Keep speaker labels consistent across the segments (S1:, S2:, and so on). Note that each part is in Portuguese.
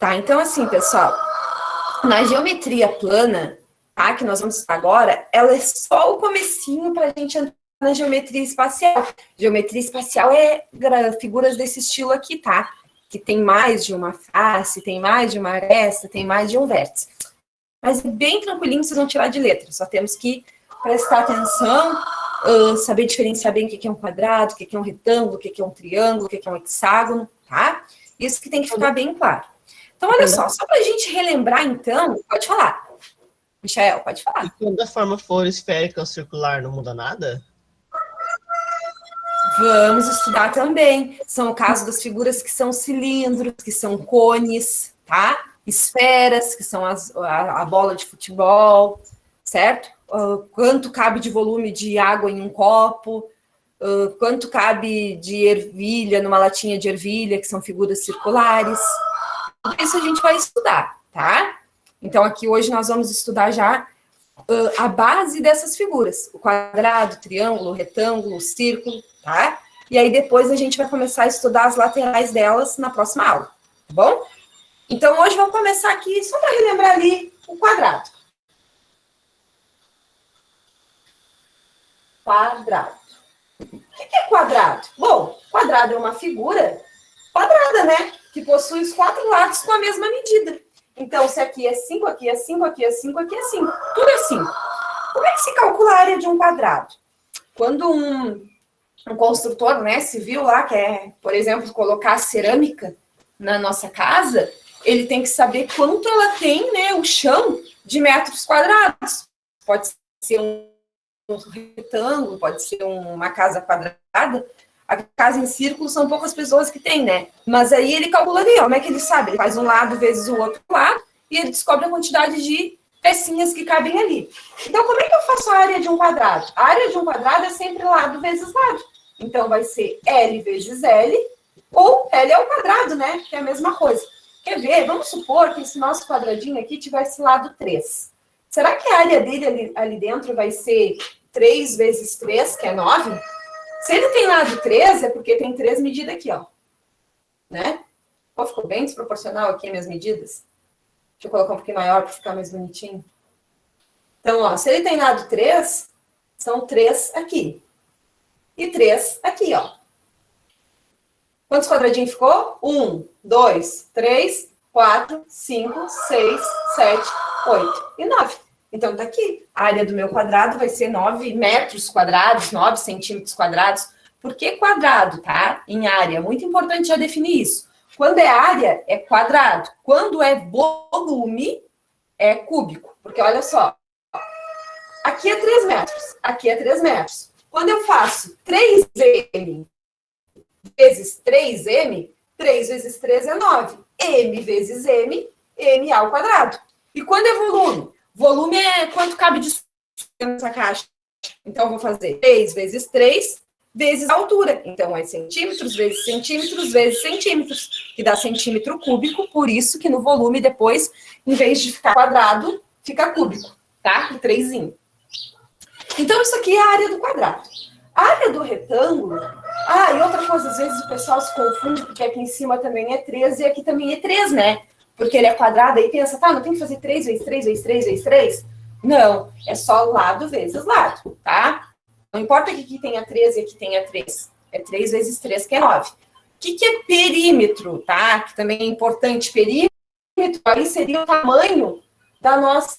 S1: Tá, então assim, pessoal, na geometria plana, tá, que nós vamos estudar agora, ela é só o comecinho para a gente entrar na geometria espacial. Geometria espacial é figuras desse estilo aqui, tá? Que tem mais de uma face, tem mais de uma aresta, tem mais de um vértice. Mas é bem tranquilinho, vocês vão tirar de letra. Só temos que prestar atenção, saber diferenciar bem o que é um quadrado, o que é um retângulo, o que é um triângulo, o que é um hexágono, tá? Isso que tem que ficar bem claro. Então, olha só para a gente relembrar, então, pode falar. Michael, pode falar.
S2: E quando a forma for esférica ou circular, não muda nada?
S1: Vamos estudar também. São o caso das figuras que são cilindros, que são cones, tá? Esferas, que são a bola de futebol, certo? Quanto cabe de volume de água em um copo, quanto cabe de ervilha numa latinha de ervilha, que são figuras circulares. Tudo isso a gente vai estudar, tá? Então, aqui hoje nós vamos estudar já a base dessas figuras. O quadrado, o triângulo, o retângulo, o círculo, tá? E aí depois a gente vai começar a estudar as laterais delas na próxima aula, tá bom? Então, hoje vamos começar aqui, só para relembrar ali, o quadrado. Quadrado. O que é quadrado? Bom, quadrado é uma figura quadrada, né? Que possui os 4 lados com a mesma medida. Então, se aqui é 5, aqui é 5, aqui é 5, aqui é 5. Tudo é 5. Como é que se calcula a área de um quadrado? Quando um construtor, né, civil lá, quer, por exemplo, colocar cerâmica na nossa casa, ele tem que saber quanto ela tem, né, o chão de metros quadrados. Pode ser um retângulo, pode ser uma casa quadrada. A casa em círculo são poucas pessoas que tem, né? Mas aí ele calcula ali, ó, como é que ele sabe? Ele faz um lado vezes o outro lado e ele descobre a quantidade de pecinhas que cabem ali. Então, como é que eu faço a área de um quadrado? A área de um quadrado é sempre lado vezes lado. Então, vai ser L vezes L, ou L ao quadrado, né? Que é a mesma coisa. Quer ver? Vamos supor que esse nosso quadradinho aqui tivesse lado 3. Será que a área dele ali dentro vai ser 3 vezes 3, que é 9? Se ele tem lado 3, é porque tem 3 medidas aqui, ó. Né? Pô, ficou bem desproporcional aqui as minhas medidas. Deixa eu colocar um pouquinho maior para ficar mais bonitinho. Então, ó, se ele tem lado 3, são 3 aqui. E 3 aqui, ó. Quantos quadradinhos ficou? 1, 2, 3, 4, 5, 6, 7, 8 e 9. Então, tá aqui. A área do meu quadrado vai ser 9 metros quadrados, 9 centímetros quadrados. Por que quadrado, tá? Em área. Muito importante já definir isso. Quando é área, é quadrado. Quando é volume, é cúbico. Porque, olha só. Aqui é 3 metros. Aqui é 3 metros. Quando eu faço 3M vezes 3M, 3 vezes 3 é 9. M vezes M, M ao quadrado. E quando é volume? Volume é quanto cabe de nessa caixa. Então, eu vou fazer 3 vezes 3 vezes a altura. Então, é centímetros vezes centímetros, que dá centímetro cúbico. Por isso que no volume, depois, em vez de ficar quadrado, fica cúbico, tá? O 3. Então, isso aqui é a área do quadrado. A área do retângulo... Ah, e outra coisa, às vezes o pessoal se confunde, porque aqui em cima também é 3 e aqui também é 3, né? Porque ele é quadrado, aí pensa, tá, não tem que fazer 3 vezes 3 vezes 3 vezes 3? Não, é só lado vezes lado, tá? Não importa que aqui tenha 3 e aqui tenha 3. É 3 vezes 3, que é 9. O que é perímetro, tá? Que também é importante. Perímetro aí seria o tamanho da nossa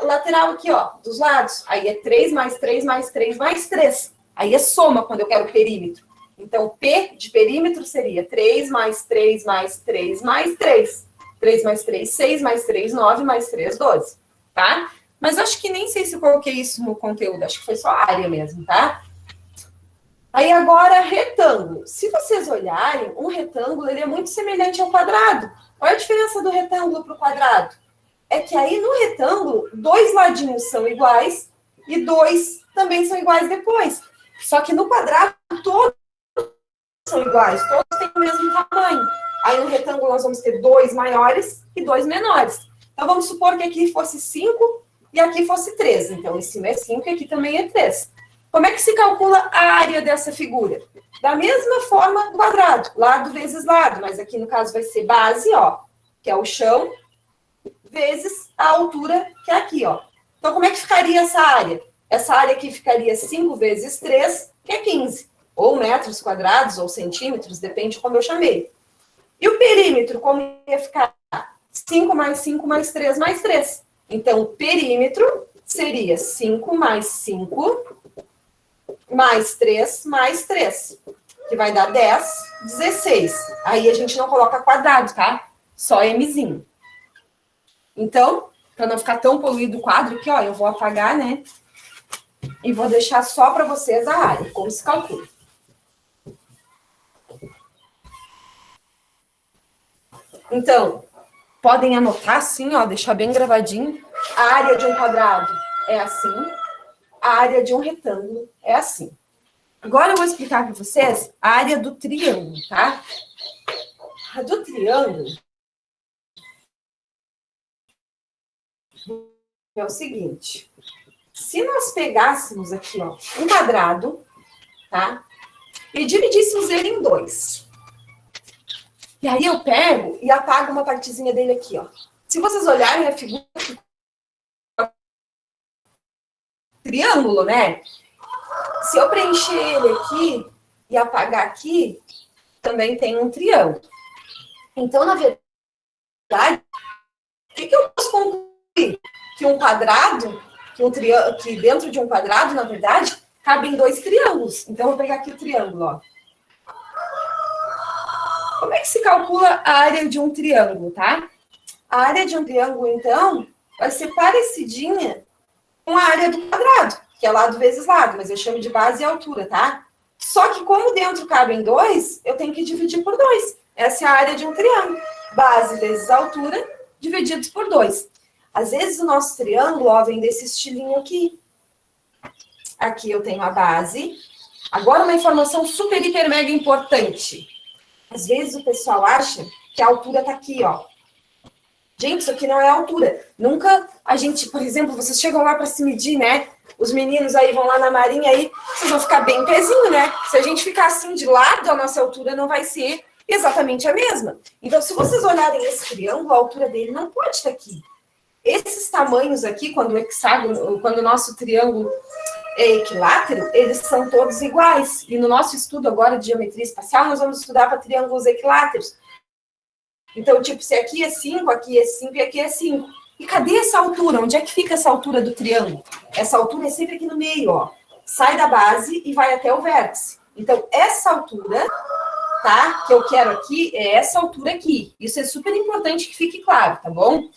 S1: lateral aqui, ó, dos lados. Aí é 3 mais 3 mais 3 mais 3. Aí é soma quando eu quero perímetro. Então, P de perímetro seria 3 mais 3 mais 3 mais 3. 3 mais 3, 6 mais 3, 9 mais 3, 12. Tá? Mas acho que nem sei se eu coloquei isso no conteúdo. Acho que foi só a área mesmo, tá? Aí agora, retângulo. Se vocês olharem, um retângulo ele é muito semelhante ao quadrado. Qual é a diferença do retângulo para o quadrado? É que aí no retângulo, 2 ladinhos são iguais e 2 também são iguais depois. Só que no quadrado, todos são iguais, todos têm o mesmo tamanho. Aí no retângulo nós vamos ter 2 maiores e 2 menores. Então vamos supor que aqui fosse 5 e aqui fosse 3. Então em cima é 5 e aqui também é 3. Como é que se calcula a área dessa figura? Da mesma forma do quadrado, lado vezes lado, mas aqui no caso vai ser base, ó, que é o chão, vezes a altura, que é aqui, ó. Então, como é que ficaria essa área? Essa área aqui ficaria 5 vezes 3, que é 15. Ou metros quadrados, ou centímetros, depende de como eu chamei. E o perímetro, como ia ficar? 5 mais 5 mais 3 mais 3. Então, o perímetro seria 5 mais 5 mais 3 mais 3, que vai dar 10, 16. Aí a gente não coloca quadrado, tá? Só Mzinho. Então, para não ficar tão poluído o quadro aqui, ó, eu vou apagar, né? E vou deixar só para vocês a área, como se calcula. Então, podem anotar assim, ó, deixar bem gravadinho. A área de um quadrado é assim, a área de um retângulo é assim. Agora eu vou explicar para vocês a área do triângulo, tá? A do triângulo é o seguinte. Se nós pegássemos aqui, ó, um quadrado, tá? E dividíssemos ele em 2. E aí eu pego e apago uma partezinha dele aqui, ó. Se vocês olharem a figura, triângulo, né? Se eu preencher ele aqui e apagar aqui, também tem um triângulo. Então, na verdade, o que eu posso concluir? Que um quadrado, que dentro de um quadrado, na verdade, cabem 2 triângulos. Então, eu vou pegar aqui o triângulo, ó. Como é que se calcula a área de um triângulo, tá? A área de um triângulo, então, vai ser parecidinha com a área do quadrado, que é lado vezes lado, mas eu chamo de base e altura, tá? Só que como dentro cabem 2, eu tenho que dividir por 2. Essa é a área de um triângulo. Base vezes altura, divididos por 2. Às vezes o nosso triângulo, ó, vem desse estilinho aqui. Aqui eu tenho a base. Agora uma informação super, hiper, mega importante. Às vezes o pessoal acha que a altura tá aqui, ó. Gente, isso aqui não é altura. Nunca a gente, por exemplo, vocês chegam lá para se medir, né? Os meninos aí vão lá na marinha aí, vocês vão ficar bem pezinho, né? Se a gente ficar assim de lado, a nossa altura não vai ser exatamente a mesma. Então, se vocês olharem esse triângulo, a altura dele não pode estar aqui. Esses tamanhos aqui, quando o hexágono, quando o nosso triângulo é equilátero, eles são todos iguais. E no nosso estudo agora de geometria espacial, nós vamos estudar para triângulos equiláteros. Então, tipo, se aqui é 5, aqui é 5 e aqui é 5. E cadê essa altura? Onde é que fica essa altura do triângulo? Essa altura é sempre aqui no meio, ó. Sai da base e vai até o vértice. Então, essa altura, tá? Que eu quero aqui é essa altura aqui. Isso é super importante que fique claro, tá bom?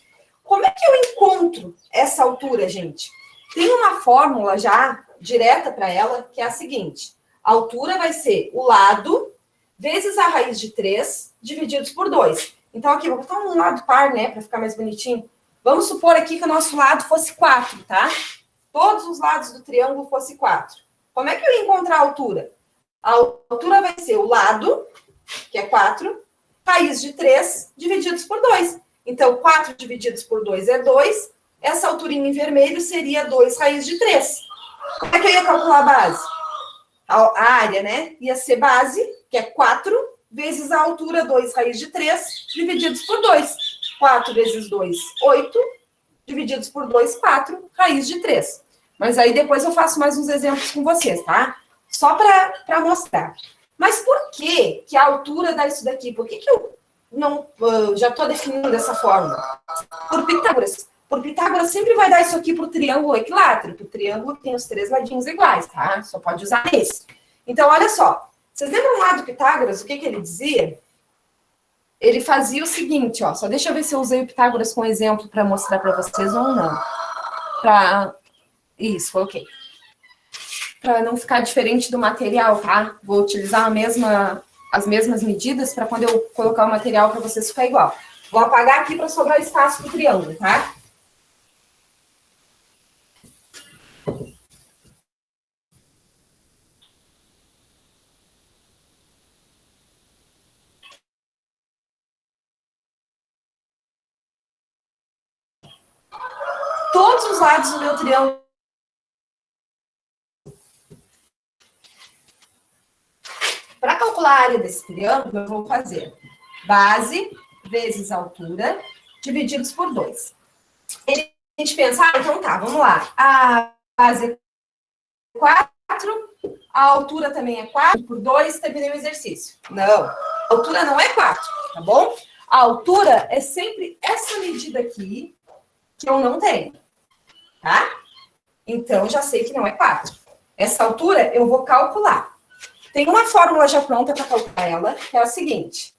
S1: Como é que eu encontro essa altura, gente? Tem uma fórmula já direta para ela, que é a seguinte. A altura vai ser o lado vezes a raiz de 3 divididos por 2. Então, aqui, vou botar um lado par, né, para ficar mais bonitinho. Vamos supor aqui que o nosso lado fosse 4, tá? Todos os lados do triângulo fossem 4. Como é que eu ia encontrar a altura? A altura vai ser o lado, que é 4, raiz de 3 divididos por 2. Então, 4 divididos por 2 é 2. Essa alturinha em vermelho seria 2 raiz de 3. Como é que eu ia calcular a base? A área, né? Ia ser base, que é 4, vezes a altura, 2 raiz de 3, divididos por 2. 4 vezes 2, 8, divididos por 2, 4, raiz de 3. Mas aí depois eu faço mais uns exemplos com vocês, tá? Só para mostrar. Mas por que a altura dá isso daqui? Por que eu não já estou definindo dessa forma? Por Pitágoras. Por Pitágoras sempre vai dar isso aqui para o triângulo equilátero, que o triângulo tem os 3 ladinhos iguais, tá? Só pode usar esse. Então, olha só. Vocês lembram lá do Pitágoras, o que ele dizia? Ele fazia o seguinte, ó. Só deixa eu ver se eu usei o Pitágoras com exemplo para mostrar para vocês ou não. Isso, ok. Para não ficar diferente do material, tá? Vou utilizar as mesmas medidas para quando eu colocar o material para vocês ficar igual. Vou apagar aqui para sobrar espaço para o triângulo, tá? Todos os lados do meu triângulo. Para calcular a área desse triângulo, eu vou fazer base vezes altura, divididos por 2. A gente pensa, então tá, vamos lá. A base é 4, a altura também é 4, por 2, terminei o exercício. Não, a altura não é 4, tá bom? A altura é sempre essa medida aqui, que eu não tenho, tá? Então, já sei que não é 4. Essa altura eu vou calcular. Tem uma fórmula já pronta para calcular ela, que é a seguinte.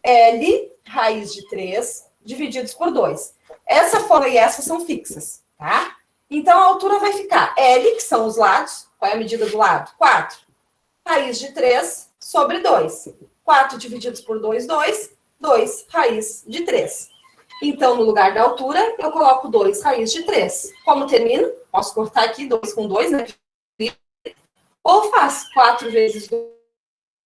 S1: L raiz de 3 divididos por 2. Essa fórmula e essa são fixas, tá? Então, a altura vai ficar L, que são os lados. Qual é a medida do lado? 4. Raiz de 3 sobre 2. 4 divididos por 2, 2. 2 raiz de 3. Então, no lugar da altura, eu coloco 2 raiz de 3. Como termino? Posso cortar aqui 2 com 2, né? Ou faço 4 vezes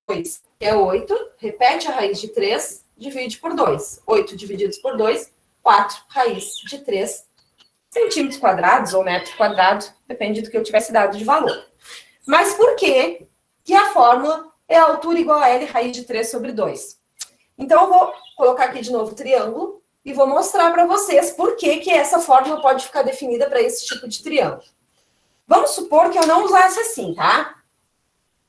S1: 2, que é 8. Repete a raiz de 3, divide por 2. 8 divididos por 2, 4 raiz de 3 centímetros quadrados ou metro quadrado, depende do que eu tivesse dado de valor. Mas por que que a fórmula é a altura igual a L raiz de 3 sobre 2? Então, eu vou colocar aqui de novo o triângulo e vou mostrar para vocês por que que essa fórmula pode ficar definida para esse tipo de triângulo. Vamos supor que eu não usasse assim, tá?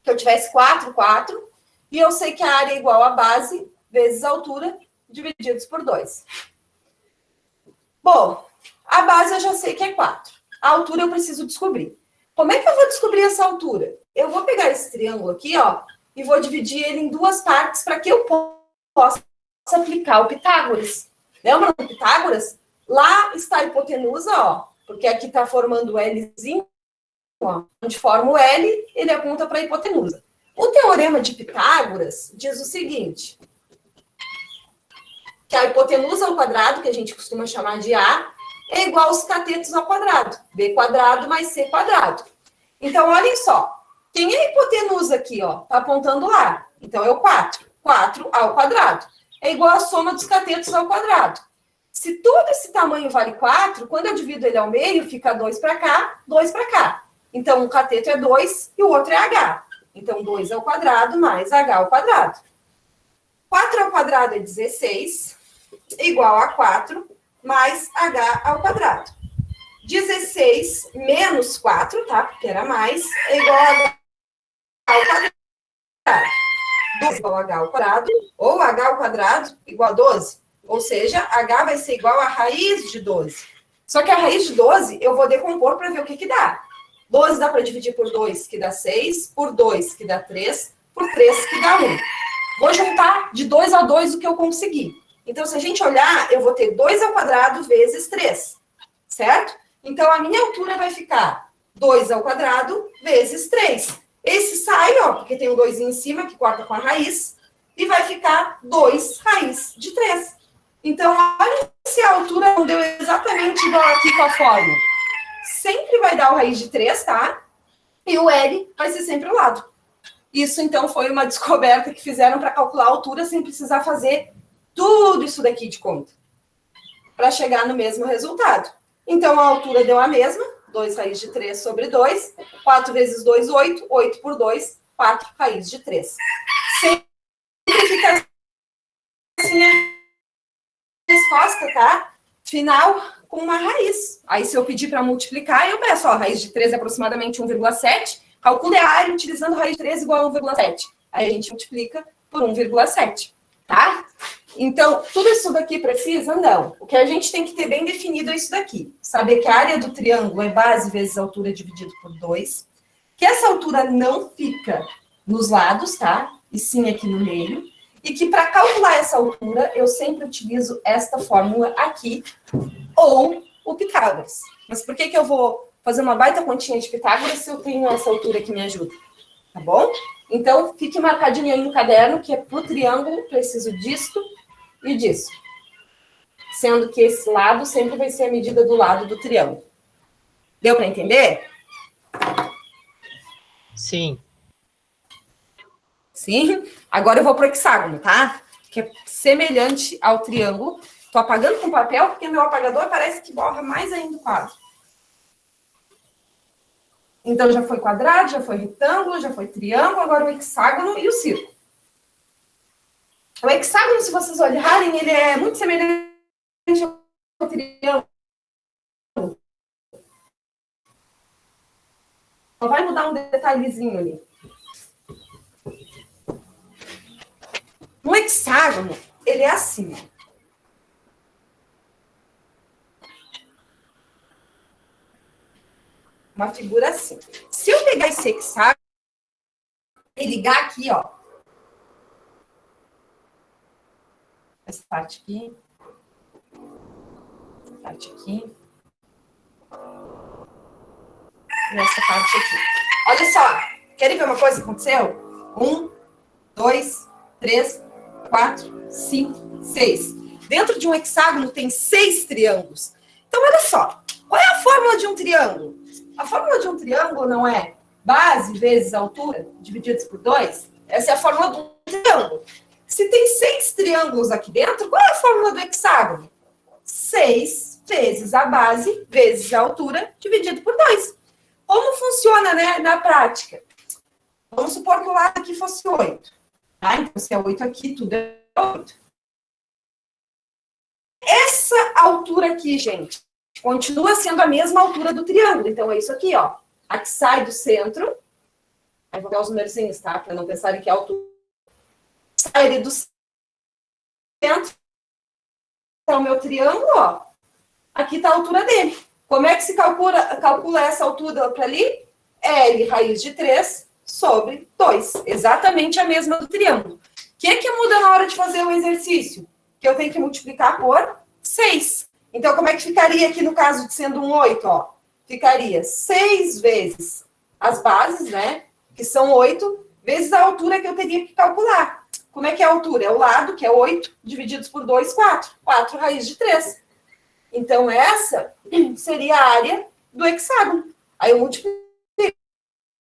S1: Que eu tivesse 4, 4, e eu sei que a área é igual a base vezes a altura, divididos por 2. Bom, a base eu já sei que é 4. A altura eu preciso descobrir. Como é que eu vou descobrir essa altura? Eu vou pegar esse triângulo aqui, ó, e vou dividir ele em duas partes para que eu possa aplicar o Pitágoras. Lembra do Pitágoras? Lá está a hipotenusa, ó, porque aqui está formando o Lzinho, ó, onde forma o L, ele aponta para a hipotenusa. O teorema de Pitágoras diz o seguinte, que a hipotenusa ao quadrado, que a gente costuma chamar de A, é igual aos catetos ao quadrado. B quadrado mais C quadrado. Então, olhem só. Quem é a hipotenusa aqui, ó? Tá apontando lá. Então, é o 4. 4 ao quadrado. É igual a soma dos catetos ao quadrado. Se todo esse tamanho vale 4, quando eu divido ele ao meio, fica 2 para cá, 2 para cá. Então, um cateto é 2 e o outro é H. Então, 2 ao quadrado mais H ao quadrado. 4 ao quadrado é 16, igual a 4 mais H ao quadrado. 16 menos 4, tá? Porque era mais, é igual a H ao quadrado. 12 igual a H ao quadrado, ou H ao quadrado igual a 12. Ou seja, H vai ser igual a raiz de 12. Só que a raiz de 12 eu vou decompor para ver o que que dá. 12 dá para dividir por 2, que dá 6, por 2, que dá 3, por 3, que dá 1. Vou juntar de 2 a 2 o que eu conseguir. Então, se a gente olhar, eu vou ter 2 ao quadrado vezes 3, certo? Então, a minha altura vai ficar 2 ao quadrado vezes 3. Esse sai, ó, porque tem um 2 em cima, que corta com a raiz, e vai ficar 2 raiz de 3. Então, olha se a altura não deu exatamente igual aqui com a fórmula. Sempre vai dar o raiz de 3, tá? E o L vai ser sempre o lado. Isso, então, foi uma descoberta que fizeram para calcular a altura sem precisar fazer tudo isso daqui de conta, para chegar no mesmo resultado. Então, a altura deu a mesma, 2 raiz de 3 sobre 2, 4 vezes 2, 8, 8 por 2, 4 raiz de 3. Sempre fica assim a resposta, tá? Final com uma raiz. Aí, se eu pedir para multiplicar, eu peço, ó, raiz de 3 é aproximadamente 1,7, calcule a área utilizando raiz de 3 igual a 1,7. Aí, a gente multiplica por 1,7, tá? Então, tudo isso daqui precisa? Não. O que a gente tem que ter bem definido é isso daqui. Saber que a área do triângulo é base vezes altura dividido por 2. Que essa altura não fica nos lados, tá? E sim aqui no meio. E que para calcular essa altura, eu sempre utilizo esta fórmula aqui, ou o Pitágoras. Mas por que que eu vou fazer uma baita continha de Pitágoras se eu tenho essa altura que me ajuda? Tá bom? Então, fique marcadinho aí no caderno, que é para o triângulo, preciso disto e disso. Sendo que esse lado sempre vai ser a medida do lado do triângulo. Deu para entender?
S2: Sim.
S1: Sim? Agora eu vou para o hexágono, tá? Que é semelhante ao triângulo. Estou apagando com papel, porque meu apagador parece que borra mais ainda o quadro. Então, já foi quadrado, já foi retângulo, já foi triângulo, agora o hexágono e o círculo. O hexágono, se vocês olharem, ele é muito semelhante ao triângulo. Só vai mudar um detalhezinho ali. No hexágono, ele é assim. Uma figura assim. Se eu pegar esse hexágono e ligar aqui, ó. Essa parte aqui. Essa parte aqui. E essa parte aqui. Olha só. Querem ver uma coisa que aconteceu? 1, 2, 3, 4, 5, 6. Dentro de um hexágono tem 6 triângulos. Então, olha só. Qual é a fórmula de um triângulo? A fórmula de um triângulo não é base vezes altura divididos por 2? Essa é a fórmula do triângulo. Se tem 6 triângulos aqui dentro, qual é a fórmula do hexágono? 6 vezes a base vezes a altura dividido por 2. Como funciona, né, na prática? Vamos supor que o lado aqui fosse 8. Tá? Então, se é 8 aqui, tudo é 8. Essa altura aqui, gente, continua sendo a mesma altura do triângulo. Então, é isso aqui, ó. A que sai do centro. Aí vou dar os numerozinhos, tá? Para não pensarem que é a altura. Sai ali do centro. Então, o meu triângulo, ó. Aqui está a altura dele. Como é que se calcula essa altura para ali? L raiz de 3 sobre 2. Exatamente a mesma do triângulo. O que muda na hora de fazer o exercício? Que eu tenho que multiplicar por 6. Então, como é que ficaria aqui no caso de sendo um 8? Ó? Ficaria 6 vezes as bases, né? Que são 8, vezes a altura que eu teria que calcular. Como é que é a altura? É o lado, que é 8, divididos por 2, 4. 4 raiz de 3. Então, essa seria a área do hexágono. Aí eu multiplico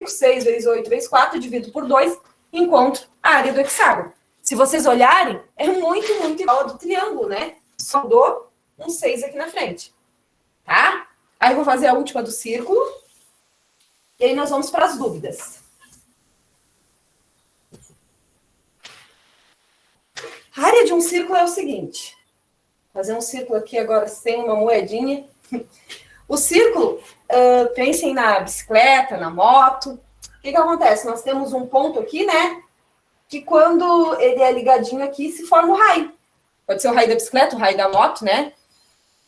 S1: 6 vezes 8 vezes 4, divido por 2, encontro a área do hexágono. Se vocês olharem, é muito, muito igual ao do triângulo, né? Só dou um 6 aqui na frente. Tá? Aí eu vou fazer a última do círculo. E aí nós vamos para as dúvidas. A área de um círculo é o seguinte. Vou fazer um círculo aqui agora sem uma moedinha. O círculo, pensem na bicicleta, na moto. O que acontece? Nós temos um ponto aqui, né? Que quando ele é ligadinho aqui, se forma o raio. Pode ser o raio da bicicleta, o raio da moto, né?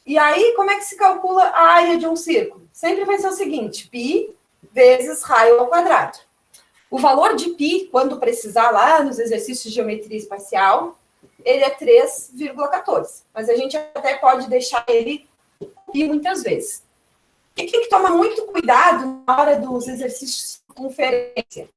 S1: E aí, como é que se calcula a área de um círculo? Sempre vai ser o seguinte, π vezes raio ao quadrado. O valor de π, quando precisar lá nos exercícios de geometria espacial, ele é 3,14. Mas a gente até pode deixar ele π muitas vezes. E tem que tomar muito cuidado na hora dos exercícios de circunferência.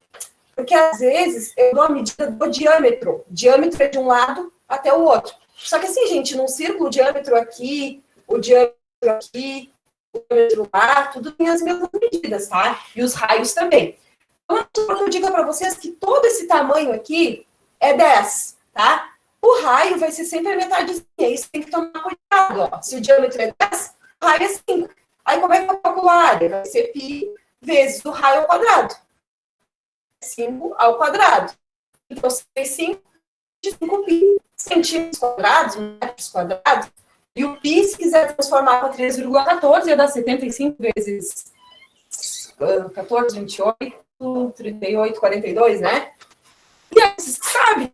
S1: Porque, às vezes, eu dou a medida do diâmetro. O diâmetro é de um lado até o outro. Só que, assim, gente, num círculo, o diâmetro aqui, o diâmetro aqui, o diâmetro lá, tudo tem as mesmas medidas, tá? E os raios também. Então, eu digo para vocês que todo esse tamanho aqui é 10, tá? O raio vai ser sempre a metade. Isso tem que tomar cuidado, ó. Se o diâmetro é 10, o raio é 5. Aí, como é que eu calculo a área? Vai ser π vezes o raio ao quadrado. 5 ao quadrado. Então, 5 de 5π centímetros quadrados, metros quadrados. E o π, se quiser transformar para 3,14, ia dar 75 vezes 14, 28, 38, 42, né? E aí, vocês sabem,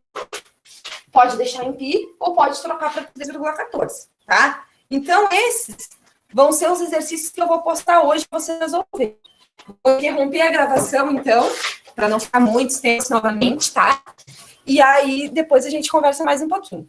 S1: pode deixar em π ou pode trocar para 3,14, tá? Então, esses vão ser os exercícios que eu vou postar hoje para vocês resolverem. Vou interromper a gravação, então, para não ficar muito extenso novamente, tá? E aí, depois a gente conversa mais um pouquinho.